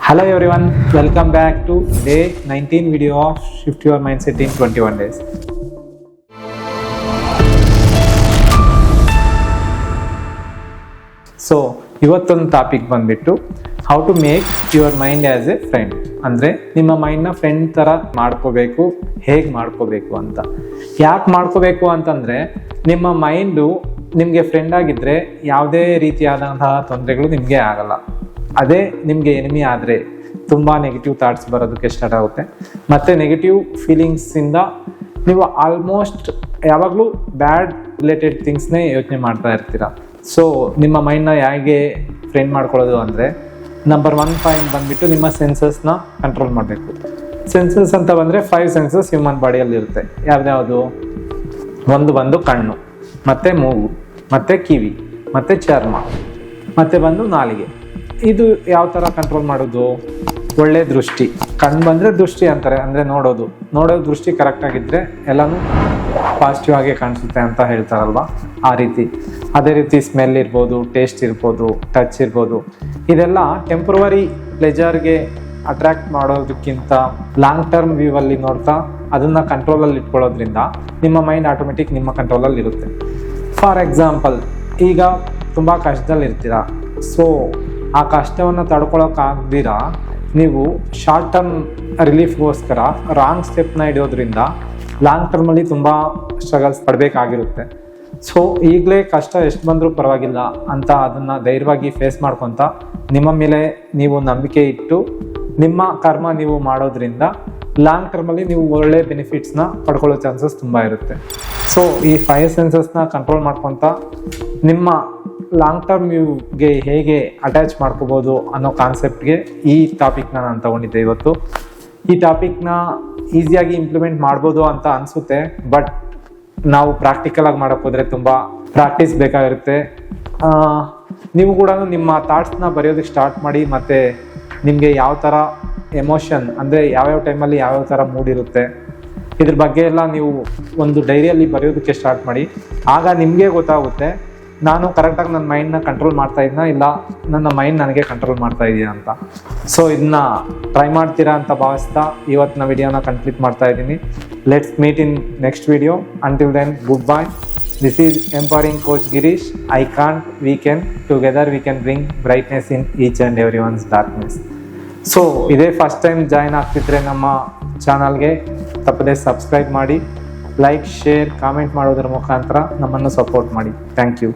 Hello everyone, welcome back to day 19 video of Shift Your Mindset in 21 days. So ಇವತ್ತೊಂದು topic ಬಂದ್ಬಿಟ್ಟು how to make your mind as a friend. ಅಂದರೆ ನಿಮ್ಮ ಮೈಂಡ್ನ friend ಥರ ಮಾಡ್ಕೋಬೇಕು, ಹೇಗೆ ಮಾಡ್ಕೋಬೇಕು ಅಂತ. ಯಾಕೆ ಮಾಡ್ಕೋಬೇಕು ಅಂತಂದರೆ ನಿಮ್ಮ ಮೈಂಡು ನಿಮಗೆ ಫ್ರೆಂಡ್ ಆಗಿದ್ದರೆ ಯಾವುದೇ ರೀತಿಯಾದಂತಹ ತೊಂದರೆಗಳು ನಿಮಗೆ ಆಗಲ್ಲ. ಅದೇ ನಿಮಗೆ ಎನಿಮಿ ಆದರೆ ತುಂಬ ನೆಗೆಟಿವ್ ಥಾಟ್ಸ್ ಬರೋದಕ್ಕೆ ಸ್ಟಾರ್ಟ್ ಆಗುತ್ತೆ. ಮತ್ತು ನೆಗೆಟಿವ್ ಫೀಲಿಂಗ್ಸಿಂದ ನೀವು ಆಲ್ಮೋಸ್ಟ್ ಯಾವಾಗಲೂ ಬ್ಯಾಡ್ ರಿಲೇಟೆಡ್ ಥಿಂಗ್ಸ್ನೇ ಯೋಚನೆ ಮಾಡ್ತಾ ಇರ್ತೀರ. ಸೊ ನಿಮ್ಮ ಮೈಂಡ್ನ ಹೇಗೆ ಫ್ರೆಂಡ್ ಮಾಡ್ಕೊಳ್ಳೋದು ಅಂದರೆ ನಂಬರ್ 1 ಪಾಯಿಂಟ್ ಬಂದುಬಿಟ್ಟು ನಿಮ್ಮ ಸೆನ್ಸಸ್ನ ಕಂಟ್ರೋಲ್ ಮಾಡಬೇಕು. ಸೆನ್ಸಸ್ ಅಂತ ಬಂದರೆ 5 ಸೆನ್ಸಸ್ ಹ್ಯೂಮನ್ ಬಾಡಿಯಲ್ಲಿರುತ್ತೆ. ಯಾವ್ದ್ಯಾವುದು? ಒಂದು ಕಣ್ಣು, ಮತ್ತು ಮೂಗು, ಮತ್ತು ಕಿವಿ, ಮತ್ತು ಚರ್ಮ, ಮತ್ತು ನಾಲಿಗೆ. ಇದು ಯಾವ ಥರ ಕಂಟ್ರೋಲ್ ಮಾಡೋದು? ಒಳ್ಳೆ ದೃಷ್ಟಿ. ಕಣ್ಣು ಬಂದರೆ ದೃಷ್ಟಿ ಅಂತಾರೆ, ಅಂದರೆ ನೋಡೋ ದೃಷ್ಟಿ ಕರೆಕ್ಟಾಗಿದ್ದರೆ ಎಲ್ಲನೂ ಪಾಸಿಟಿವ್ ಆಗಿ ಕಾಣಿಸುತ್ತೆ ಅಂತ ಹೇಳ್ತಾರಲ್ವ, ಆ ರೀತಿ. ಅದೇ ರೀತಿ ಸ್ಮೆಲ್ ಇರ್ಬೋದು, ಟೇಸ್ಟ್ ಇರ್ಬೋದು, ಟಚ್ ಇರ್ಬೋದು. ಇದೆಲ್ಲ ಟೆಂಪ್ರವರಿ ಪ್ಲೆಜರ್ಗೆ ಅಟ್ರ್ಯಾಕ್ಟ್ ಮಾಡೋದಕ್ಕಿಂತ ಲಾಂಗ್ ಟರ್ಮ್ ವ್ಯೂವಲ್ಲಿ ನೋಡ್ತಾ ಅದನ್ನು ಕಂಟ್ರೋಲಲ್ಲಿ ಇಟ್ಕೊಳ್ಳೋದ್ರಿಂದ ನಿಮ್ಮ ಮೈಂಡ್ ಆಟೋಮೆಟಿಕ್ ನಿಮ್ಮ ಕಂಟ್ರೋಲಲ್ಲಿ ಇರುತ್ತೆ. ಫಾರ್ ಎಕ್ಸಾಂಪಲ್, ಈಗ ತುಂಬ ಕಷ್ಟದಲ್ಲಿರ್ತೀರ. ಸೊ ಆ ಕಷ್ಟವನ್ನು ತಡ್ಕೊಳಕ್ಕಾಗ್ದಿರ ನೀವು ಶಾರ್ಟ್ ಟರ್ಮ್ ರಿಲೀಫ್ಗೋಸ್ಕರ ರಾಂಗ್ ಸ್ಟೆಪ್ನ ಹಿಡಿಯೋದ್ರಿಂದ ಲಾಂಗ್ ಟರ್ಮಲ್ಲಿ ತುಂಬ ಸ್ಟ್ರಗಲ್ಸ್ ಪಡಬೇಕಾಗಿರುತ್ತೆ. ಸೊ ಈಗಲೇ ಕಷ್ಟ ಎಷ್ಟು ಬಂದರೂ ಪರವಾಗಿಲ್ಲ ಅಂತ ಅದನ್ನು ಧೈರ್ಯವಾಗಿ ಫೇಸ್ ಮಾಡ್ಕೊತ ನಿಮ್ಮ ಮೇಲೆ ನೀವು ನಂಬಿಕೆ ಇಟ್ಟು ನಿಮ್ಮ ಕರ್ಮ ನೀವು ಮಾಡೋದ್ರಿಂದ ಲಾಂಗ್ ಟರ್ಮಲ್ಲಿ ನೀವು ಒಳ್ಳೆ ಬೆನಿಫಿಟ್ಸ್ನ ಪಡ್ಕೊಳ್ಳೋ ಚಾನ್ಸಸ್ ತುಂಬ ಇರುತ್ತೆ. ಸೊ ಈ 5 ಸೆನ್ಸಸ್ನ ಕಂಟ್ರೋಲ್ ಮಾಡ್ಕೊತ ನಿಮ್ಮ ಲಾಂಗ್ ಟರ್ಮ್ ವ್ಯೂಗೆ ಹೇಗೆ ಅಟ್ಯಾಚ್ ಮಾಡ್ಕೋಬೋದು ಅನ್ನೋ ಕಾನ್ಸೆಪ್ಟ್ಗೆ ಈ ಟಾಪಿಕ್ನ ನಾನು ತಗೊಂಡಿದ್ದೆ ಇವತ್ತು. ಈ ಟಾಪಿಕ್ನ ಈಸಿಯಾಗಿ ಇಂಪ್ಲಿಮೆಂಟ್ ಮಾಡ್ಬೋದು ಅಂತ ಅನಿಸುತ್ತೆ, ಬಟ್ ನಾವು ಪ್ರಾಕ್ಟಿಕಲಾಗಿ ಮಾಡೋಕ್ಕೋದ್ರೆ ತುಂಬ ಪ್ರಾಕ್ಟೀಸ್ ಬೇಕಾಗಿರುತ್ತೆ. ನೀವು ಕೂಡ ನಿಮ್ಮ ಥಾಟ್ಸ್ನ ಬರೆಯೋದಕ್ಕೆ ಸ್ಟಾರ್ಟ್ ಮಾಡಿ, ಮತ್ತು ನಿಮಗೆ ಯಾವ ಥರ ಎಮೋಷನ್, ಅಂದರೆ ಯಾವ್ಯಾವ ಟೈಮಲ್ಲಿ ಯಾವ್ಯಾವ ಥರ ಮೂಡ್ ಇರುತ್ತೆ, ಇದ್ರ ಬಗ್ಗೆ ಎಲ್ಲ ನೀವು ಒಂದು ಡೈರಿಯಲ್ಲಿ ಬರೆಯೋದಕ್ಕೆ ಸ್ಟಾರ್ಟ್ ಮಾಡಿ. ಆಗ ನಿಮಗೆ ಗೊತ್ತಾಗುತ್ತೆ ನಾನು ಕರೆಕ್ಟಾಗಿ ನನ್ನ ಮೈಂಡ್ನ ಕಂಟ್ರೋಲ್ ಮಾಡ್ತಾ ಇದ್ನ, ಇಲ್ಲ ನನ್ನ ಮೈಂಡ್ ನನಗೆ ಕಂಟ್ರೋಲ್ ಮಾಡ್ತಾ ಇದೆಯಾ ಅಂತ. ಸೊ ಇದನ್ನ ಟ್ರೈ ಮಾಡ್ತೀರಾ ಅಂತ ಭಾವಿಸ್ತಾ ಇವತ್ತಿನ ವಿಡಿಯೋನ ಕಂಪ್ಲೀಟ್ ಮಾಡ್ತಾ ಇದ್ದೀನಿ. Let's meet in next video. Until then, good bye. This is empowering coach Girish. I can't, we can, together we can bring brightness in each and every one's darkness. So ಇದೇ first time join ಆಗ್ತಿದ್ರೆ ನಮ್ಮ ಚಾನಲ್ಗೆ ತಪ್ಪದೆ subscribe ಮಾಡಿ, like, share, comment ಮಾಡೋದ್ರ ಮುಖಾಂತರ ನಮ್ಮನ್ನು support ಮಾಡಿ. Thank you.